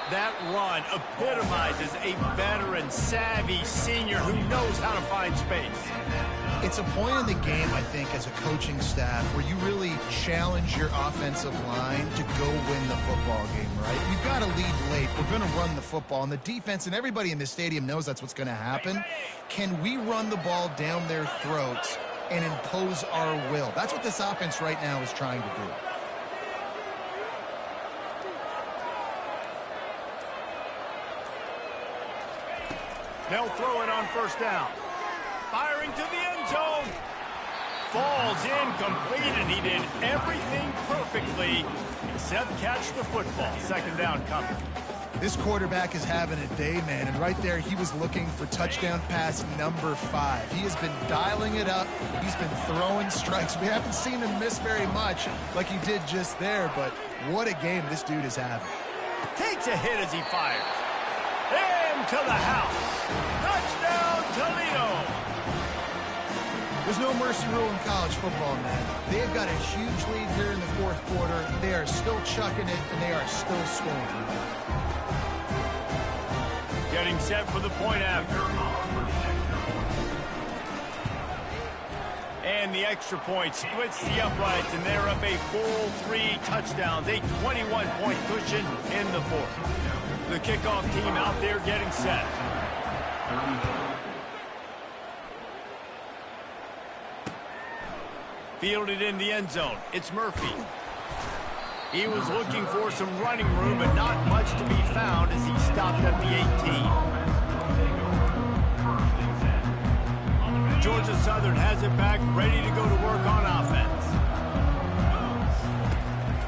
That run epitomizes a veteran, savvy senior who knows how to find space. It's a point in the game, I think, as a coaching staff where you really challenge your offensive line to go win the football game, right? We've got to lead late. We're going to run the football. And the defense and everybody in the stadium knows that's what's going to happen. Can we run the ball down their throats and impose our will? That's what this offense right now is trying to do. They'll throw it on first down. Firing to the end zone. Falls incomplete, and he did everything perfectly except catch the football. Second down coming. This quarterback is having a day, man, and right there he was looking for touchdown pass number 5. He has been dialing it up. He's been throwing strikes. We haven't seen him miss very much like he did just there, but what a game this dude is having. Takes a hit as he fires. Into the house. Touchdown, Toledo. There's no mercy rule in college football, man. They've got a huge lead here in the fourth quarter. They are still chucking it, and they are still scoring. Getting set for the point after. And the extra point splits the uprights, and they're up a full 3 touchdowns, a 21-point cushion in the fourth. The kickoff team out there getting set. Fielded in the end zone. It's Murphy. He was looking for some running room, but not much to be found as he stopped at the 18. Georgia Southern has it back, ready to go to work on offense.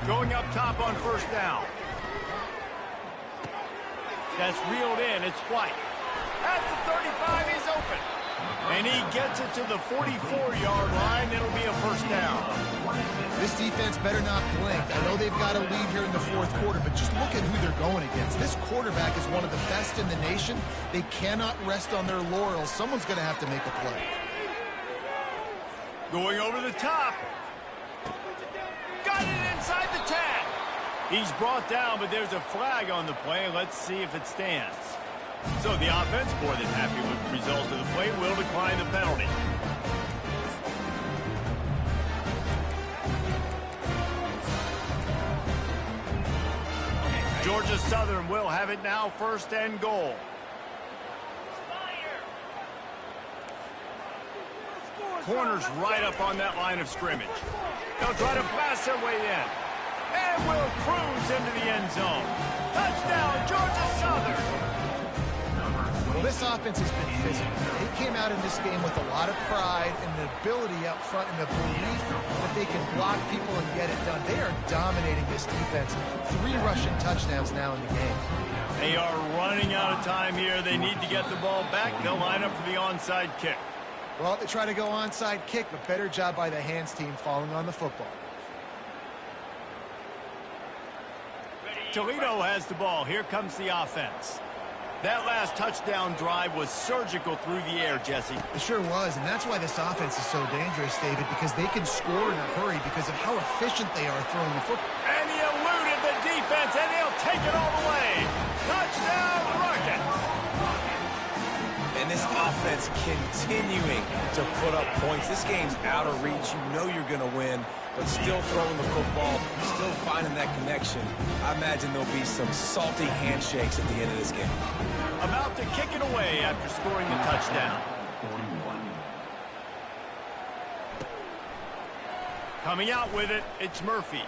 Going up top on first down. That's reeled in. It's White. At the 35, he's open. And he gets it to the 44-yard line. It'll be a first down. This defense better not blink. I know they've got a lead here in the fourth quarter, but just look at who they're going against. This quarterback is one of the best in the nation. They cannot rest on their laurels. Someone's going to have to make a play. Going over the top. Got it inside the 10. He's brought down, but there's a flag on the play. Let's see if it stands. So the offense, more than happy with the result of the play, will decline the penalty. Georgia Southern will have it now, 1st and goal. Corners right up on that line of scrimmage. They'll try to blast their way in. And will cruise into the end zone. Touchdown, Georgia Southern. Well, this offense has been physical. They came out in this game with a lot of pride and the ability up front and the belief that they can block people and get it done. They are dominating this defense. 3 rushing touchdowns now in the game. They are running out of time here. They need to get the ball back. They'll line up for the onside kick. Well, they try to go onside kick, but better job by the hands team falling on the football. Toledo has the ball. Here comes the offense. That last touchdown drive was surgical through the air, Jesse. It sure was, and that's why this offense is so dangerous, David, because they can score in a hurry because of how efficient they are throwing the football. And he eluded the defense, and he'll take it all the way. Touchdown, Rocket. And this offense continuing to put up points. This game's out of reach. You know you're going to win, but still throwing the football, still finding that connection. I imagine there'll be some salty handshakes at the end of this game. About to kick it away after scoring the touchdown. 41. Coming out with it, it's Murphy.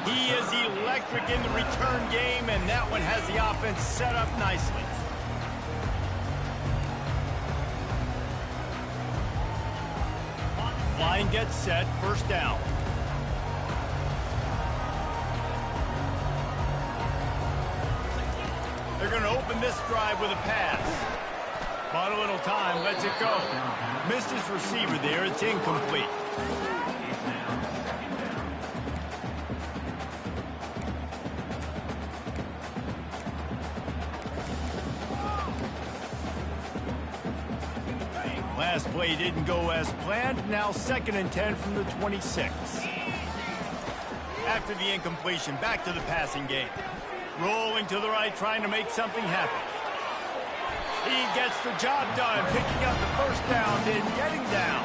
He is electric in the return game, and that one has the offense set up nicely. Line gets set, 1st down. They're going to open this drive with a pass. Bought a little time, lets it go. Missed his receiver there, it's incomplete. Last play didn't go as planned. Now 2nd and 10 from the 26. After the incompletion, back to the passing game. Rolling to the right, trying to make something happen. He gets the job done, picking up the 1st down, then getting down.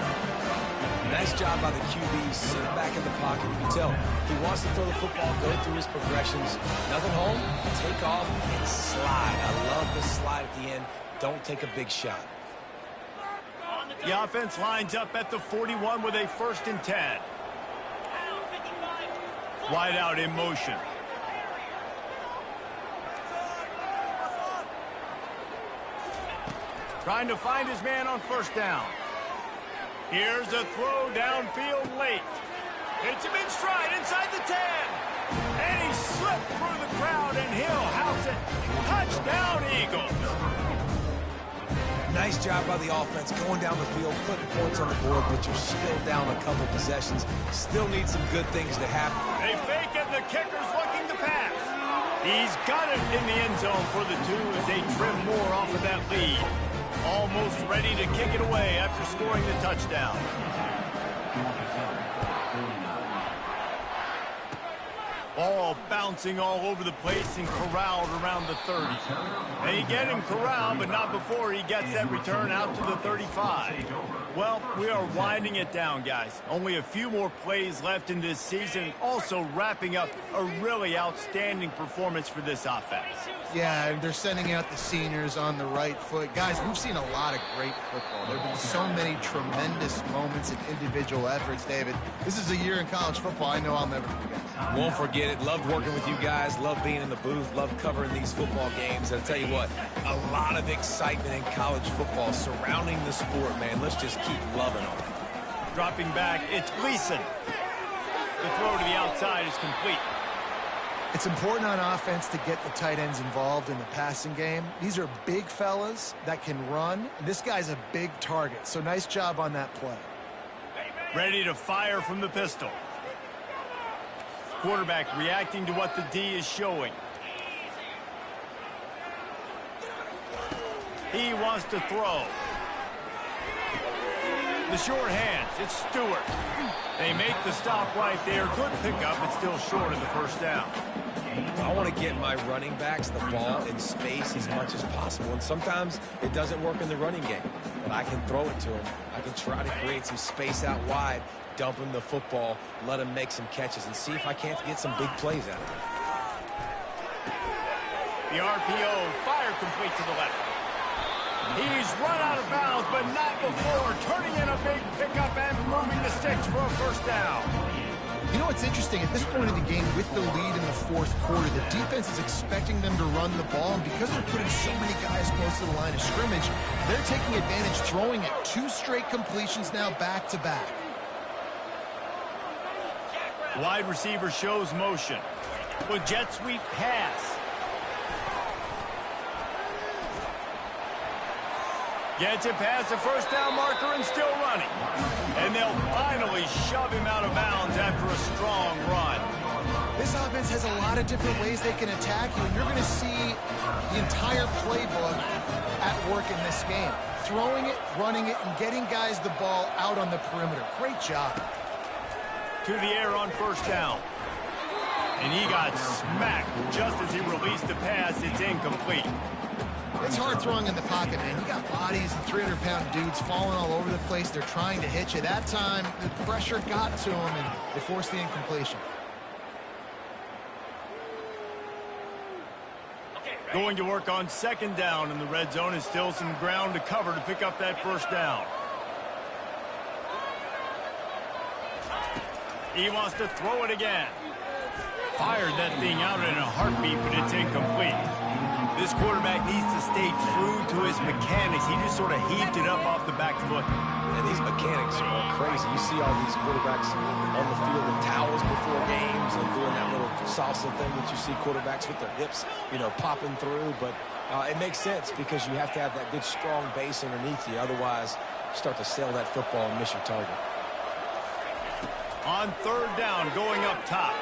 Nice job by the QB, sitting back in the pocket. You can tell he wants to throw the football, go through his progressions. Nothing home, take off, and slide. I love the slide at the end. Don't take a big shot. The offense lines up at the 41 with a 1st and 10. Wide out in motion. Trying to find his man on 1st down. Here's a throw downfield late. Hits him in stride inside the 10. And he slipped through the crowd, and he'll house it. Touchdown, Eagles. Nice job by the offense going down the field, putting points on the board, but you're still down a couple possessions. Still need some good things to happen. They fake it, the kicker's looking to pass. He's got it in the end zone for the 2 as they trim more off of that lead. Almost ready to kick it away after scoring the touchdown. Ball bouncing all over the place and corralled around the 30. They get him corralled, but not before he gets that return out to the 35. Well, we are winding it down, guys. Only a few more plays left in this season. Also wrapping up a really outstanding performance for this offense. Yeah, and they're sending out the seniors on the right foot. Guys, we've seen a lot of great football. There have been so many tremendous moments and individual efforts, David. This is a year in college football I know I'll never forget. Won't forget it. Loved working with you guys. Loved being in the booth. Loved covering these football games. And I'll tell you what, a lot of excitement in college football surrounding the sport, man. Let's just keep loving on it. Dropping back, it's Gleason. The throw to the outside is complete. It's important on offense to get the tight ends involved in the passing game. These are big fellas that can run. This guy's a big target, so nice job on that play. Ready to fire from the pistol. Quarterback reacting to what the D is showing. He wants to throw. The short hands, it's Stewart. They make the stop right there. Good pickup, but still short of the 1st down. I want to get my running backs the ball in space as much as possible. And sometimes it doesn't work in the running game. But I can throw it to them. I can try to create some space out wide. dump him the football, let him make some catches, and see if I can't get some big plays out of him. The RPO, fire complete to the left. He's run out of bounds, but not before turning in a big pickup and moving the sticks for a first down. You know what's interesting? At this point in the game, with the lead in the fourth quarter, the defense is expecting them to run the ball, and because they're putting so many guys close to the line of scrimmage, they're taking advantage, throwing it 2 straight completions now back-to-back. Wide receiver shows motion. With jet sweep pass. Gets it past the first down marker and still running. And they'll finally shove him out of bounds after a strong run. This offense has a lot of different ways they can attack you, and you're going to see the entire playbook at work in this game. Throwing it, running it, and getting guys the ball out on the perimeter. Great job. To the air on first down. And he got smacked just as he released the pass. It's incomplete. It's hard throwing in the pocket, man. You got bodies and 300-pound dudes falling all over the place. They're trying to hit you. That time, the pressure got to them, and they forced the incompletion. Going to work on second down in the red zone, and still some ground to cover to pick up that first down. He wants to throw it again. Fired that thing out in a heartbeat, but it's incomplete. This quarterback needs to stay true to his mechanics. He just sort of heaved it up off the back foot. And these mechanics are crazy. You see all these quarterbacks on the field with towels before games and doing that little salsa thing that you see quarterbacks with their hips, popping through. But it makes sense because you have to have that good, strong base underneath you. Otherwise, you start to sail that football and miss your target. On third down, going up top.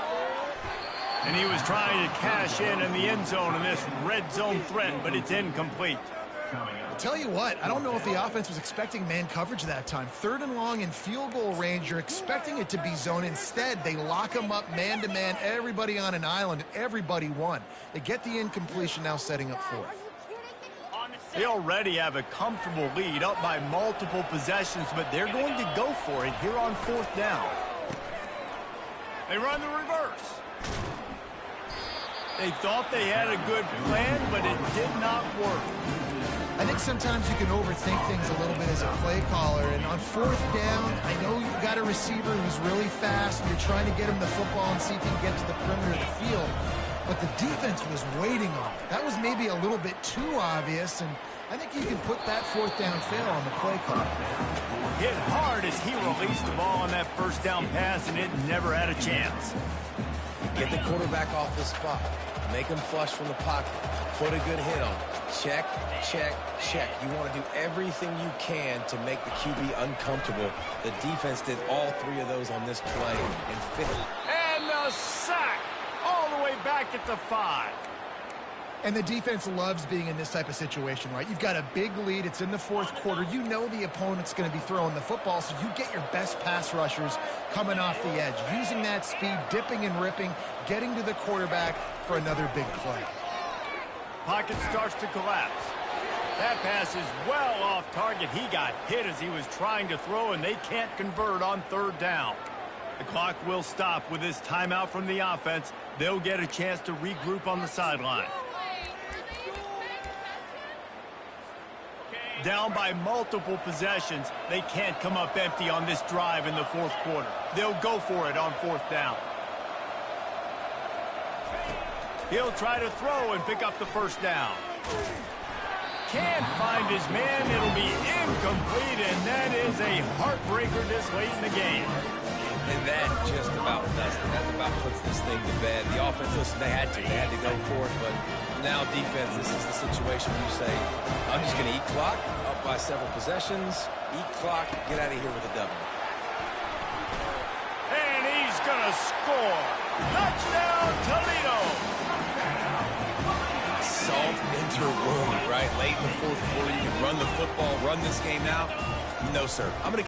And he was trying to cash in the end zone in this red zone threat, but it's incomplete. I'll tell you what, I don't know if the offense was expecting man coverage that time. 3rd and long in field goal range, you're expecting it to be zone. Instead, they lock them up man-to-man, everybody on an island, everybody won. They get the incompletion, now setting up 4th. They already have a comfortable lead, up by multiple possessions, but they're going to go for it here on 4th down. They run the reverse. They thought they had a good plan, but it did not work. I think sometimes you can overthink things a little bit as a play caller, and on 4th down, I know you've got a receiver who's really fast, and you're trying to get him the football and see if he can get to the perimeter of the field, but the defense was waiting on it. That was maybe a little bit too obvious, and I think you can put that 4th down fail on the play call. Hit hard as he released the ball on that first down pass, and it never had a chance. Get the quarterback off the spot. Make him flush from the pocket. Put a good hit on him. Check, check, check. You want to do everything you can to make the QB uncomfortable. The defense did all 3 of those on this play and fit. And the sack all the way back at the 5. And the defense loves being in this type of situation, right? You've got a big lead. It's in the 4th quarter. You know the opponent's going to be throwing the football, so you get your best pass rushers coming off the edge, using that speed, dipping and ripping, getting to the quarterback for another big play. Pocket starts to collapse. That pass is well off target. He got hit as he was trying to throw, and they can't convert on 3rd down. The clock will stop with this timeout from the offense. They'll get a chance to regroup on the sideline. Down by multiple possessions, they can't come up empty on this drive in the 4th quarter. They'll go for it on 4th down. He'll try to throw and pick up the first down. Can't find his man. It'll be incomplete, and that is a heartbreaker this late in the game. And that just about does it. That about puts this thing to bed. The offense, listen, they had to go for it, but now defense, this is the situation where you say, I'm just going to eat clock, up by several possessions, eat clock, get out of here with a W. And he's going to score. Touchdown, Toledo. Salt into a wound, right? Late in the 4th quarter, you can run the football, run this game out. No, sir. I'm going to